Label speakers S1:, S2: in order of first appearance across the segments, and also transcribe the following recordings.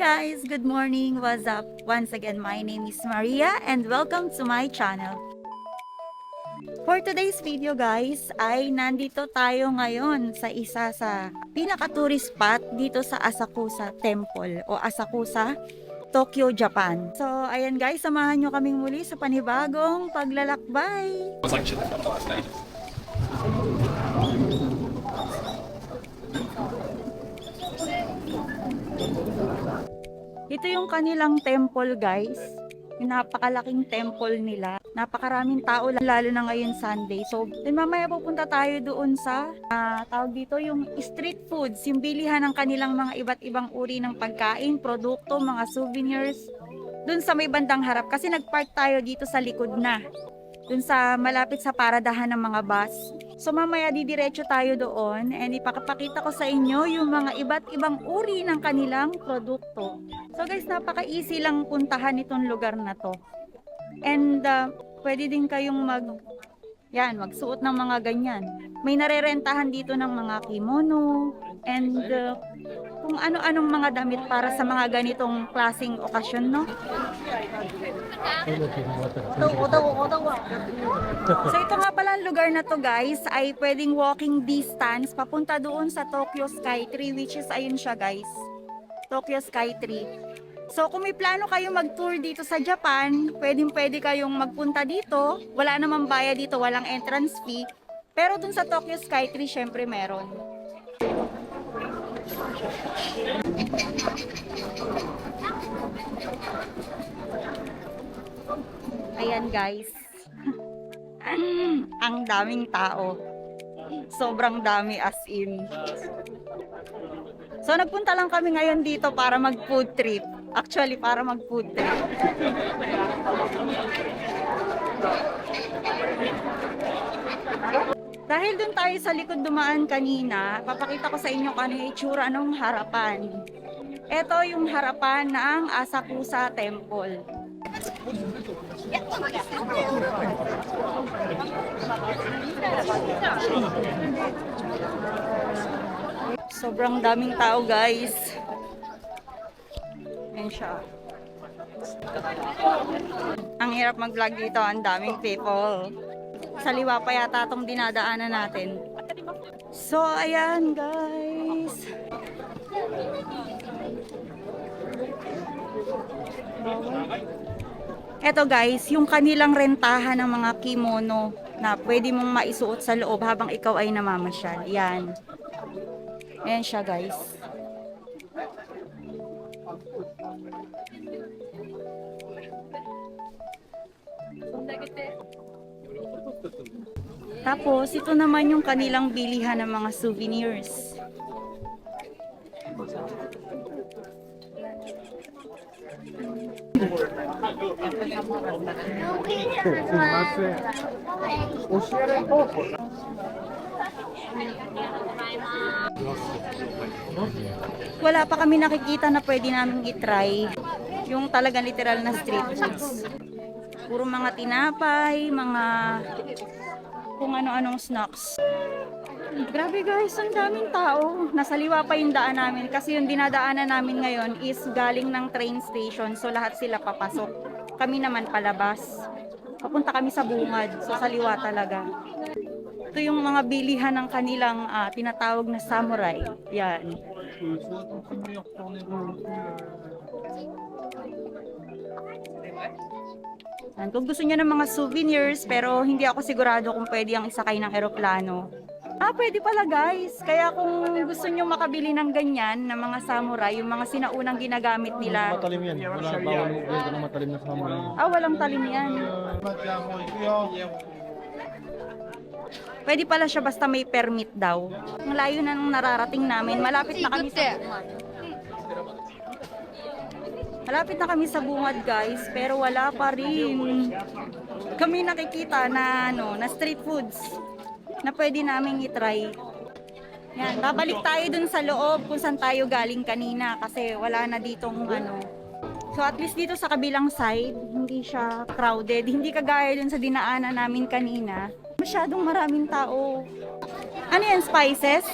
S1: guys! Good morning! What's up? Once again, my name is Maria and welcome to my channel. For today's video guys, ay nandito tayo ngayon sa isa sa pinaka-tourist spot dito sa Asakusa Temple o Asakusa, Tokyo, Japan. So ayan guys, samahan nyo kaming muli sa panibagong paglalakbay. Ito yung kanilang temple guys. Yung napakalaking temple nila. Napakaraming tao lalo na ngayon Sunday. So, mamaya pupunta tayo doon sa tawag dito yung street foods, yung bilihan ng kanilang mga iba't ibang uri ng pagkain, produkto, mga souvenirs. Doon sa may bandang harap kasi nagpark tayo dito sa likod na. Doon sa malapit sa paradahan ng mga bus. So mamaya didiretso tayo doon and ipapakita ko sa inyo yung mga iba't ibang uri ng kanilang produkto. So guys, napaka-easy lang puntahan itong lugar na to. And pwede din kayong magsuot ng mga ganyan. May narerentahan dito ng mga kimono and kung ano-anong mga damit para sa mga ganitong klaseng okasyon, no? So ito nga pala ang lugar na to guys, ay pwedeng walking distance papunta doon sa Tokyo Skytree, which is ayun siya guys, Tokyo Skytree. So kung may plano kayong mag-tour dito sa Japan, pwede kayong magpunta dito. Wala namang bayad dito, walang entrance fee. Pero dun sa Tokyo Skytree, syempre meron. Ayan guys. Ang daming tao. Sobrang dami as in. So nagpunta lang kami ngayon dito para mag-food trip. Actually, para mag-food trip. Dahil dun tayo sa likod dumaan kanina, papakita ko sa inyo kung ano yung itsura ng harapan. Ito yung harapan ng Asakusa Temple. Sobrang daming tao guys. Ayan siya. Ang hirap mag-vlog dito, ang daming people. Saliwa pa yata itong dinadaanan natin. So ayan guys. Eto guys, yung kanilang rentahan ng mga kimono na pwede mong maisuot sa loob habang ikaw ay namamasyal. Yan. Ayan siya guys. Tapos, ito naman yung kanilang bilihan ng mga souvenirs. Wala pa kami nakikita na pwede namin i-try yung talagang literal na street foods. Puro mga tinapay, mga kung ano-anong snacks. Grabe guys, ang daming tao. Nasaliwa pa yung daan namin kasi yung dinadaanan namin ngayon is galing ng train station. So lahat sila papasok. Kami naman palabas. Papunta kami sa bungad. So saliwa talaga. Ito yung mga bilihan ng kanilang tinatawag na samurai. Yan. Kung gusto niyo ng mga souvenirs pero hindi ako sigurado kung pwede ang isakay ng eroplano. Pwede pala guys. Kaya kung gusto niyo makabili ng ganyan na mga samurai, yung mga sinaunang ginagamit nila.
S2: Matalim yan. Wala bawal mo ng matalim na samurai.
S1: Walang talim yan. Pwede pala siya basta may permit daw. Ang layo na nung nararating namin. Malapit na kami sa bungad. Malapit na kami sa bungad guys, pero wala pa rin kami nakikita na na street foods na pwede naming i-try. Yan, babalik tayo dun sa loob kung saan tayo galing kanina kasi wala na ditong So at least dito sa kabilang side, hindi siya crowded. Hindi kagaya dun sa dinaanan namin kanina. Masyadong maraming tao. Ano yan, spices?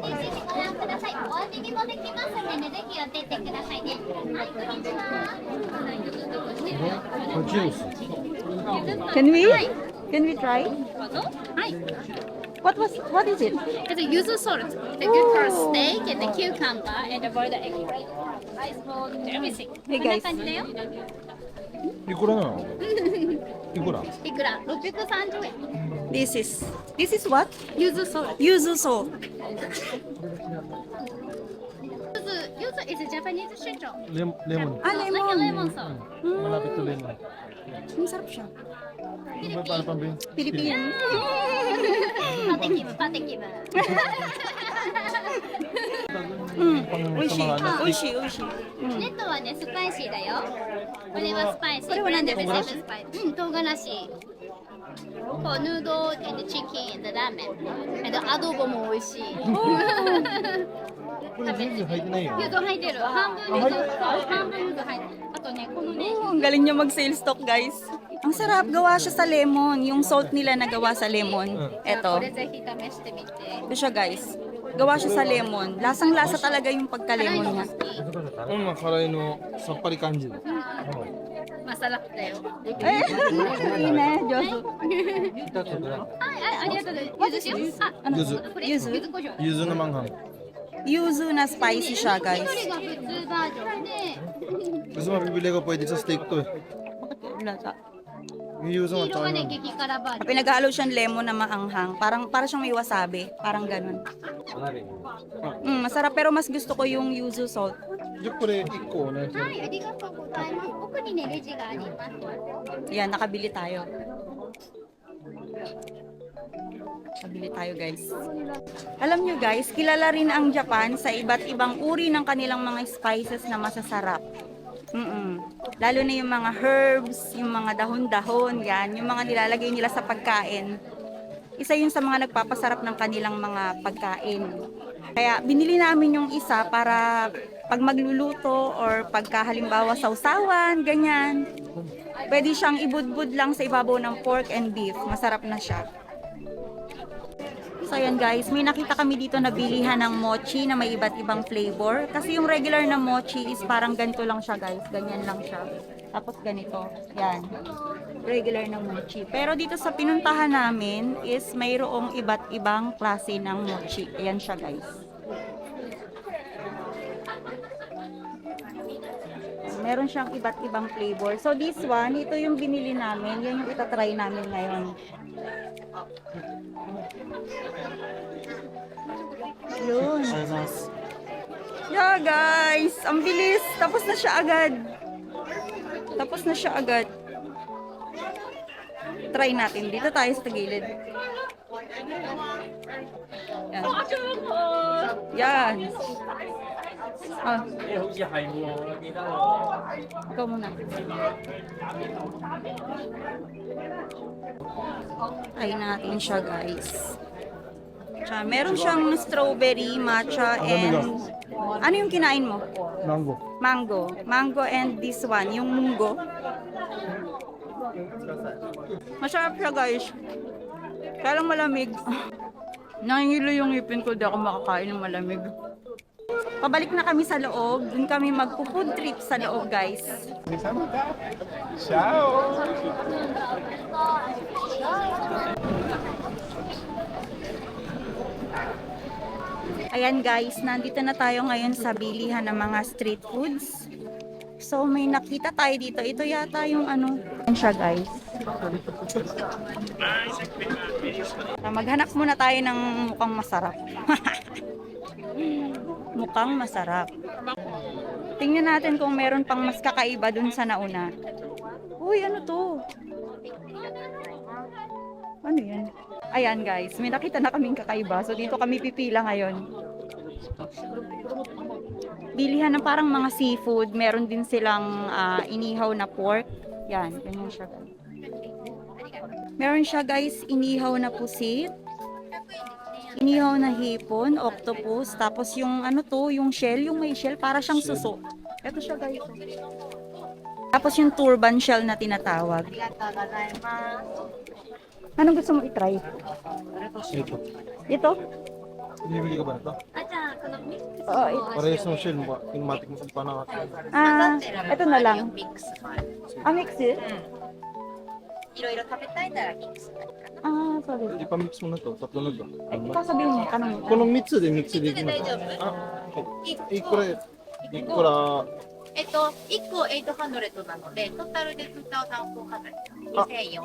S3: ご覧ください。お味見もできますので、ぜひお出てくださいね。はい、こんにちは。
S2: ジュース。
S1: Can we? Can we try?
S3: はい。
S1: What is it?
S3: It's a yuzu salt. It's good for steak and the cucumber and the boiled egg. Ice cold, everything.
S1: Hey,
S3: こんな
S1: guys.
S3: 感じだよ。
S2: いくらなの？いくら？
S3: いくら？630円。
S1: This is what?
S3: ユズソル。
S1: Yuzu salt.
S3: ユズ is Japanese sugar.
S2: レモン。
S1: Ah,
S3: Like a
S1: lemon.
S3: lemon salt.
S2: Malapit to lemon.
S1: Masarap siya.
S2: Paano pang
S1: Philippine.
S3: パテキム、パテキム。
S1: Mm. 美味しい。
S2: さまがね
S1: 美味しい、美味しい。
S3: ネットはね、スパイシーだよ。これはスパイシー。
S1: これは何ですか？
S3: ブランドベジスパイシー。唐辛子。こうヌードル and chicken and ラーメン。アドボも美味しい。
S2: これ全然入ってないよ。
S3: ユズ入ってる。半分ユズ、半分ユズ入ってる。あとね、このね。
S1: Oh, ang galing niya mag-sales talk, guys. Ang sarap, gawa siya sa lemon. Yung salt nila na gawa sa lemon.
S3: こ
S1: Eto.
S3: れぜひ試してみて。
S1: Ito siya, guys. Gawa siya sa lemon. Lasang-lasa talaga yung
S3: 辛い
S1: pagka-lemon
S3: の
S1: niya.
S3: 好き。
S2: 辛いのさっぱり感じ。
S3: マサラだよ。
S1: Eh, hindi na, Diyos.
S3: はい、ありがとうございます。ユズ塩。あ、
S2: ゆず。
S3: これ
S1: ユズ
S3: ユズ胡椒。
S2: ゆずのマンハン。
S1: Yuzu na spicy siya, guys.
S3: 緑が普通バージョンで、
S2: Gusto mo bibili ko pwede sa steak to eh.
S1: Lasa.
S2: Yung yuzu
S3: 黄
S2: nga
S3: 色が
S2: tsaka
S3: ね、
S2: yung-
S3: 激辛バージョン。
S1: Pinaghalo siyang lemon na maanghang. Para siyang may wasabi. Parang ganun. Masarap pero mas gusto ko yung yuzu salt.
S2: じゃあこれ1個ね。
S3: はい、ありがとうございます。奥にね、レジがあります。
S1: Yan, nakabili tayo. Nakabili tayo, guys. Alam nyo, guys, kilala rin ang Japan sa iba't ibang uri ng kanilang mga spices na masasarap. Lalo na yung mga herbs, yung mga dahon-dahon, yan, yung mga nilalagay nila sa pagkain. Isa yun sa mga nagpapasarap ng kanilang mga pagkain. Kaya binili namin yung isa para pag magluluto or pagka halimbawa sausawan, ganyan. Pwede siyang ibudbud lang sa ibabaw ng pork and beef. Masarap na siya. So ayan guys, may nakita kami dito na bilihan ng mochi na may iba't ibang flavor. Kasi yung regular na mochi is parang ganito lang siya guys. Ganyan lang siya. Tapos ganito. Yan. Regular na mochi. Pero dito sa pinuntahan namin is mayroong iba't ibang klase ng mochi. Ayan siya guys. Meron siyang iba't ibang flavor. So this one, ito yung binili namin. Yan yung itatry namin ngayon. Yun. Yeah guys, ang bilis. Tapos na siya agad. Tapos na siya agad. Try natin. Dito tayo sa gilid. Yan. Yan. Ah. Ikaw muna. Try natin siya guys. Tsaka, meron siyang strawberry, matcha, and... Ano yung kinain mo?
S2: Mango.
S1: Mango. Mango and this one, yung munggo. Masarap siya guys. Kaya lang malamig. Nangingilo yung ngipin ko, di ako makakain ng malamig. Pabalik na kami sa loob. Dun kami magpo-food trip sa loob guys.
S2: Ciao!
S1: Ayan guys, nandito na tayo ngayon sa bilihan ng mga street foods. So may nakita tayo dito. Ito yata yung ano. Ayan siya guys. Maghanap muna tayo ng mukhang masarap. Mukhang masarap. Tingnan natin kung meron pang mas kakaiba dun sa nauna. Uy, ano to? Ano yan? Ayan guys, may nakita na kaming kakaiba. So dito kami pipila ngayon. Bilihan ng parang mga seafood. Meron din silang inihaw na pork. Yan, ganyan siya guys. Meron siya guys, inihaw na pusit. Inihaw na hipon, octopus. Tapos yung ano to, yung shell, yung may shell, para siyang suso. Ito siya guys. Tapos yung turban shell na tinatawag. Anong gusto mo i-try?
S2: Ito.
S1: Ito?
S2: Bibili ka ba ito?
S1: Oo,
S2: Parehas ng shell mo. Kinematic mo pa na.
S1: ito na lang.
S4: ミックスもある。
S1: Ah, mix it?
S4: いろいろ食べたいならミックス。
S1: Ah, sorry.
S2: Ipa-mix mo na to. Tatlo na to.
S1: Ay, sasabihin mo, tanong mo.
S2: この3つでミックスできます。あ、いくら、いくら、
S4: 1個800なので、トータルで2400円。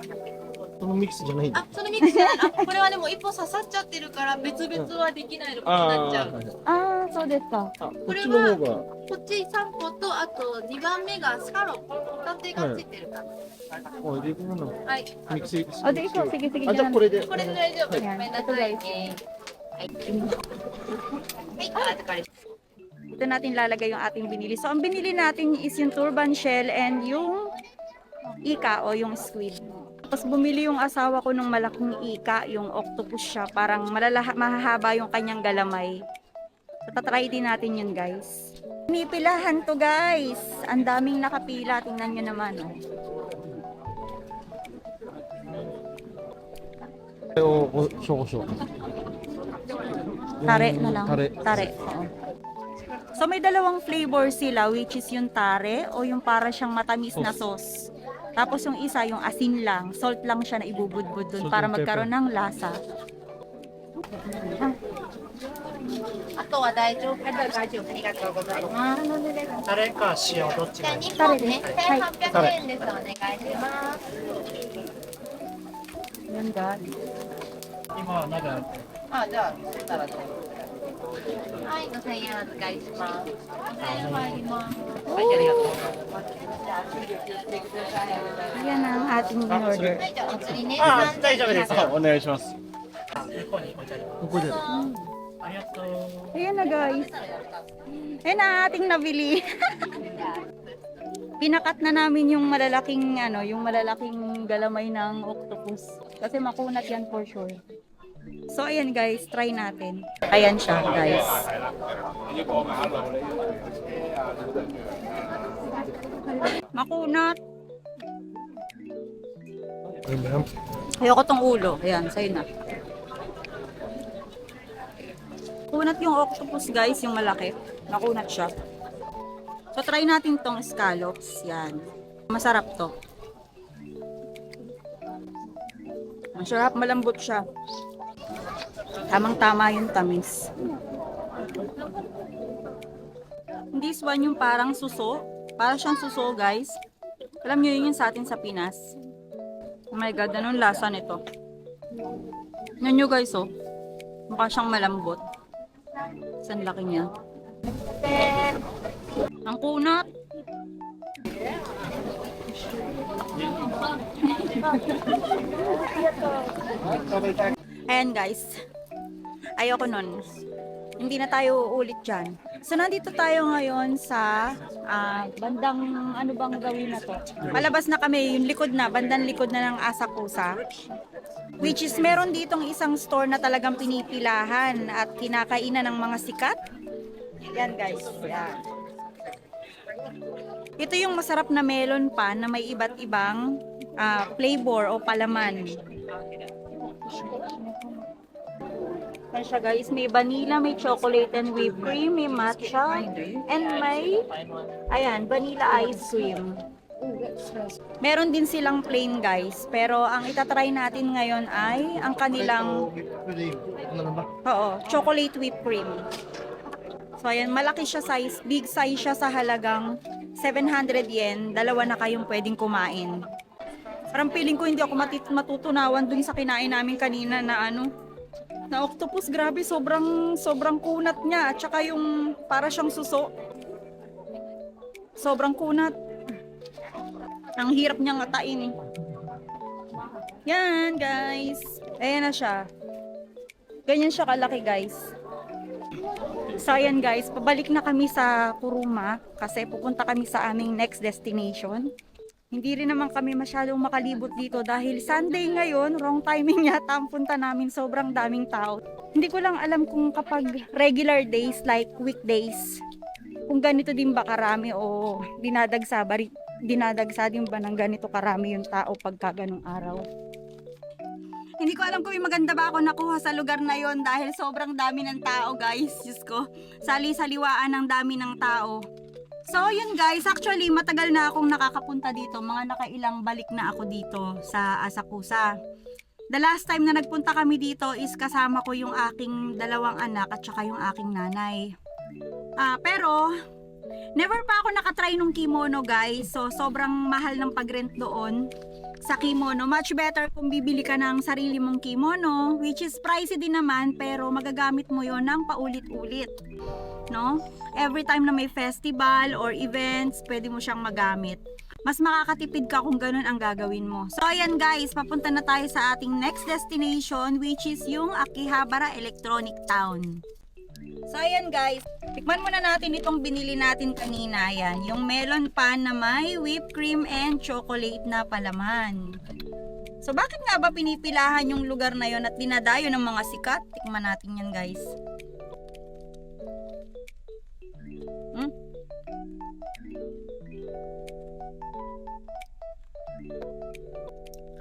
S2: そのミックスじゃないんだ。
S4: あ、そのミックスじゃない。あ、これはでも一本刺さっちゃってるから別々はできないのことになっちゃう。
S1: Ah, soですか。
S2: こっちの方が、
S4: こっち3個と、あと2番目がスカロップ。ホタテがついてるから。
S2: おいでくるな。
S4: はい。
S2: ミックス。
S1: O, di ikaw, sige, sige.
S2: あ、じゃあこれで。
S4: これで大丈夫。ご
S1: はい
S4: めんなさいね。はい。はい、お預かり。
S1: Ito natin lalagay yung ating binili. So, ang binili natin is yung turban shell and yung ika o yung squid. Tapos bumili yung asawa ko ng malaking ika, yung octopus siya. Parang mahahaba yung kanyang galamay. So, tatry din natin yun, guys. Pinipilahan to, guys. Ang daming nakapila. Tingnan nyo naman, oh.
S2: Shoko.
S1: Tare na lang.
S2: Tare.
S1: Tare, oo. So may dalawang flavor sila, which is yung tare o yung para siyang matamis na sauce. Tapos yung isa, yung asin lang, salt lang siya na ibubudbud dun
S2: Salt
S1: para
S2: and
S1: magkaroon ng lasa.
S4: あとは大丈夫。大丈夫。ありがとうございます。
S5: タレか塩どっち
S4: じゃあ
S5: がいい
S4: 2本ね、
S1: はい
S4: 1800円です。お願いします。
S1: Yan, guys.
S5: 今はまだ
S4: あ、じゃあ、そしたらどうぞ。はい、5000円お預かりします。5000円入ります。はい、ありがとう。
S1: Yan ang ating in-order.
S4: はい、じゃあお釣りね。
S5: あ大丈夫です
S2: お願いします。
S5: 向こうに置いてあります
S2: ここで。
S5: ありがとう
S1: Ayan na, guys. Ayan na ating nabili. Pinakat na namin yung malalaking galamay ng octopus. Kasi makunat yan for sure. So ayan guys, try natin. Ayan siya, guys. Makunat.
S2: Ayun ba yan?
S1: Ayoko tong ulo. Ayan, sa'yo na. Kunat yung octopus guys, yung malaki. Nakunat siya. So try natin tong scallops. Yan. Masarap to. Masarap, malambot siya. Tamang-tama yung tamis. This one yung parang suso. Para siyang suso guys. Alam nyo yun yung sa atin sa Pinas. Oh my god, anong lasa nito? Yan nyo guys oh. Mukha siyang malambot. San laki niya. Ang kunat. Ayan guys. Ayoko nun. Hindi na tayo ulit dyan. So nandito tayo ngayon sa bandang ano bang gawin na to? Palabas na kami, yung likod na, bandang likod na ng Asakusa. Which is meron ditong isang store na talagang pinipilahan at kinakainan ng mga sikat. Yan guys. Yan. Ito yung masarap na melon pan na may iba't ibang flavor o palaman. Yan siya guys, may vanilla, may chocolate and whipped cream, may matcha, and may, ayan, vanilla ice cream. Meron din silang plain guys, pero ang itatry natin ngayon ay ang kanilang, chocolate whipped cream. So ayan, malaki siya size, big size siya sa halagang 700 yen, dalawa na kayong pwedeng kumain. Parang feeling ko hindi ako matutunawan dun sa kinain namin kanina na na octopus. Grabe, sobrang kunat niya at saka yung para siyang suso. Sobrang kunat. Ang hirap niyang ngatain. Yan guys. Ayan na siya. Ganyan siya kalaki guys. So ayan guys, pabalik na kami sa Kuruma kasi pupunta kami sa aming next destination. Hindi rin naman kami masyadong makalibot dito dahil Sunday ngayon, wrong timing yata ang punta namin, sobrang daming tao. Hindi ko lang alam kung kapag regular days like weekdays, kung ganito din ba karami o dinadagsa din ba ng ganito karami yung tao pagka ganong araw. And Hindi ko alam kung may maganda ba ako nakuha sa lugar na yon dahil sobrang dami ng tao, guys. Diyos ko, sali-saliwaan ng dami ng tao. So, yun guys, actually, matagal na akong nakakapunta dito. Mga nakailang balik na ako dito sa Asakusa. The last time na nagpunta kami dito is kasama ko yung aking dalawang anak at saka yung aking nanay. Pero, never pa ako nakatry nung kimono, guys. So, sobrang mahal ng pag-rent doon sa kimono. Much better kung bibili ka ng sarili mong kimono, which is pricey din naman, pero magagamit mo yon ng paulit-ulit, no? Every time na may festival or events, pwede mo siyang magamit. Mas makakatipid ka kung ganun ang gagawin mo. So ayan guys, papunta na tayo sa ating next destination, which is yung Akihabara Electronic Town. So ayan guys, tikman muna natin itong binili natin kanina. Yan, yung melon pan na may whipped cream and chocolate na palaman. So bakit nga ba pinipilahan yung lugar na yon at dinadayo ng mga sikat? Tikman natin yan guys.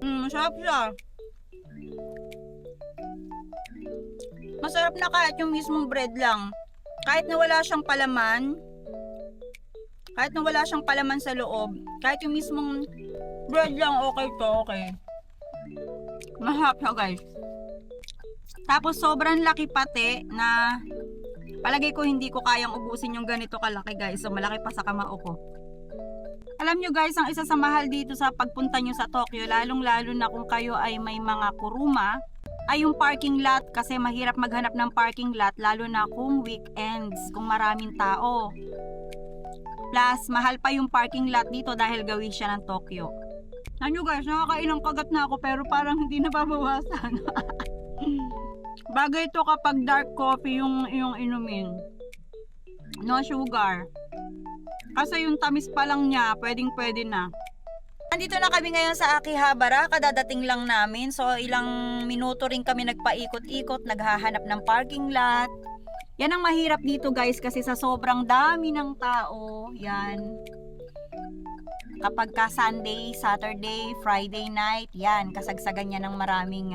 S1: Masarap siya. Masarap na kahit yung mismong bread lang. Kahit na wala siyang palaman. Kahit na wala siyang palaman sa loob. Kahit yung mismong bread lang, okay to, okay. Masarap siya guys. Tapos sobrang laki pati na palagay ko hindi ko kayang ubusin yung ganito kalaki guys. So malaki pa sa kamao ko. Alam nyo guys, ang isa sa mahal dito sa pagpunta nyo sa Tokyo, lalong-lalo na kung kayo ay may mga kuruma, ay yung parking lot, kasi mahirap maghanap ng parking lot lalo na kung weekends, kung maraming tao. Plus, mahal pa yung parking lot dito dahil gawin siya ng Tokyo. Ano guys, nakakailang kagat na ako pero parang hindi nababawasan. Bagay to kapag dark coffee yung inumin. No sugar. Kasi yung tamis pa lang niya, pwedeng-pwede na. Andito na kami ngayon sa Akihabara, kadadating lang namin. So ilang minuto rin kami nagpaikot-ikot, naghahanap ng parking lot. Yan ang mahirap dito guys kasi sa sobrang dami ng tao, yan. Kapag ka Sunday, Saturday, Friday night, yan, kasagsagan yan ng maraming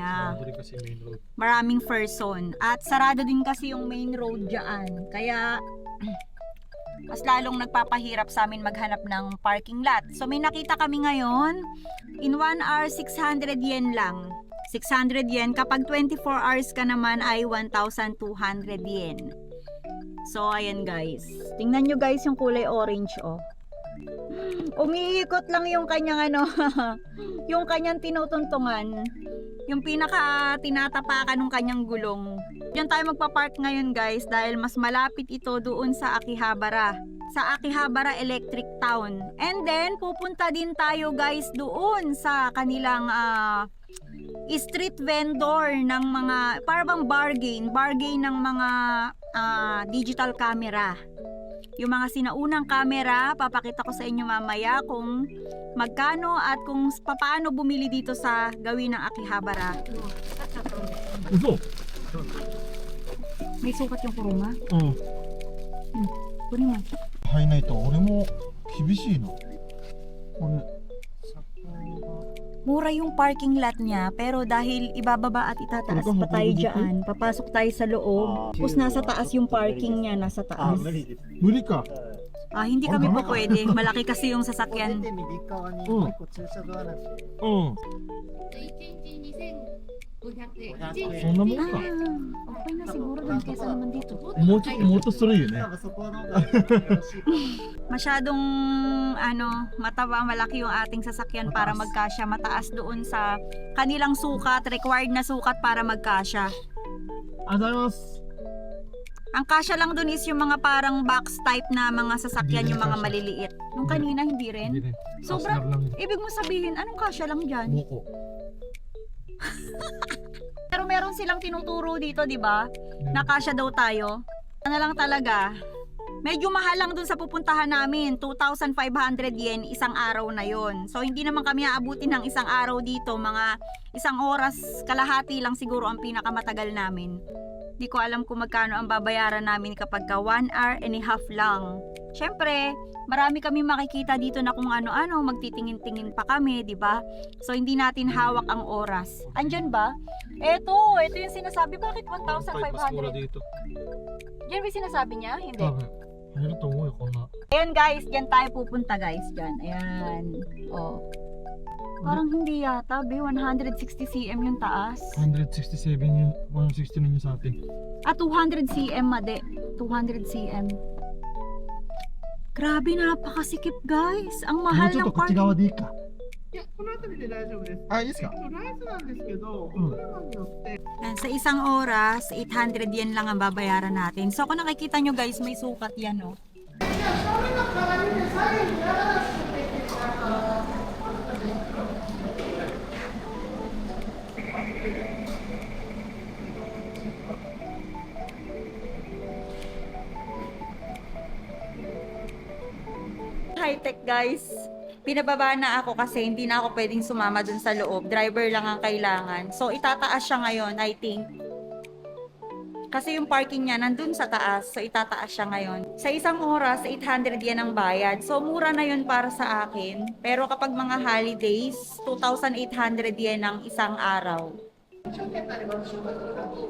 S1: person. At sarado din kasi yung main road dyan. Kaya mas lalong nagpapahirap sa amin maghanap ng parking lot. So may nakita kami ngayon, in 1 hour 600 yen lang. 600 yen, kapag 24 hours ka naman ay 1,200 yen. So ayan guys, tingnan nyo guys yung kulay orange oh. Umiikot lang yung kanyang yung kanyang tinutuntungan, yung pinaka tinatapakan ng kanyang gulong. Diyan tayo magpa-park ngayon guys dahil mas malapit ito doon sa Akihabara, sa Akihabara Electric Town. And then pupunta din tayo guys doon sa kanilang street vendor ng mga parang bargain ng mga digital camera. Yung mga sinaunang camera, papakita ko sa inyo mamaya kung magkano at kung paano bumili dito sa gawin ng Akihabara. May sukat yung kuruma? Kunin mo.
S2: 入んないと俺も厳しいの。俺
S1: Mura yung parking lot niya, pero dahil ibababa at itataas pa tayo dyan, papasok tayo sa loob, tapos nasa taas yung parking niya, nasa taas.
S2: 無理か。
S1: Hindi kami po pwede, malaki kasi yung sasakyan.
S2: うん。 そんなもんか。
S1: Okay na siguro din kesa naman dito.
S2: もうちょっとするよね。
S1: Masyadong mataba, malaki yung ating sasakyan para magkasya. Mataas doon sa kanilang sukat, required na sukat para magkasya.
S2: ありがとうございます。
S1: Ang kasya lang doon is yung mga parang box type na mga sasakyan, yung mga maliliit. Yung kanina hindi rin. Sobrang, ibig mo sabihin, anong kasya lang dyan?
S2: 5個。
S1: Pero meron silang tinuturo dito, di ba? Na kasya daw tayo. Ano lang talaga, medyo mahal lang dun sa pupuntahan namin. 2,500 yen isang araw na yon. So hindi naman kami aabutin ng isang araw dito. Mga isang oras kalahati lang siguro ang pinakamatagal namin. Di ko alam kung magkano ang babayaran namin kapag ka 1 hour and a half lang. Syempre, marami kami makikita dito na kung ano-ano, magtitingin-tingin pa kami, di ba? So, hindi natin hawak ang oras. Andyan ba? Ito yung sinasabi. Bakit 1,500?
S2: dito.
S1: Yan ba yung sinasabi niya? Hindi.
S2: Ano to mo ko na.
S1: Ayan guys, dyan tayo pupunta guys. Dyan, ayan. Oh. Parang hindi yata, 160 cm yung taas.
S2: 167 yung 169 yung sa atin.
S1: 200 cm, made. 200 cm. Grabe, napakasikip guys. Ang mahal ng parking.
S2: でいいか。
S6: いや、この辺りで大丈夫です。
S2: あ、いいですか。
S6: ライスなんですけど、
S2: うん
S6: 車によって。
S1: Yan, sa isang oras, 800 yen lang ang babayaran natin. So kung nakikita nyo guys, may sukat yan, oh. High-tech guys. Pinababa na ako kasi hindi na ako pwedeng sumama dun sa loob. Driver lang ang kailangan. So, itataas siya ngayon, I think. Kasi yung parking niya nandun sa taas. So, itataas siya ngayon. Sa isang oras, 800 yan ang bayad. So, mura na yun para sa akin. Pero kapag mga holidays, 2,800 yan ang isang araw.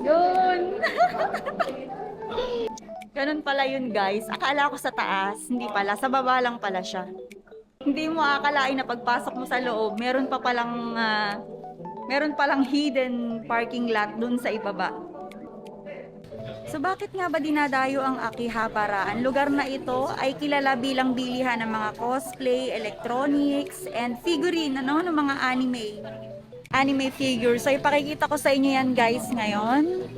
S1: Yun! Ganun pala yun guys. Akala ko sa taas. Hindi pala. Sa baba lang pala siya. Hindi mo akalain na pagpasok mo sa loob, meron palang hidden parking lot dun sa ibaba. So bakit nga ba dinadayo ang Akihabara? Ang lugar na ito ay kilala bilang bilihan ng mga cosplay, electronics, and figurine, ng mga anime figures. So ipakikita ko sa inyo yan guys ngayon.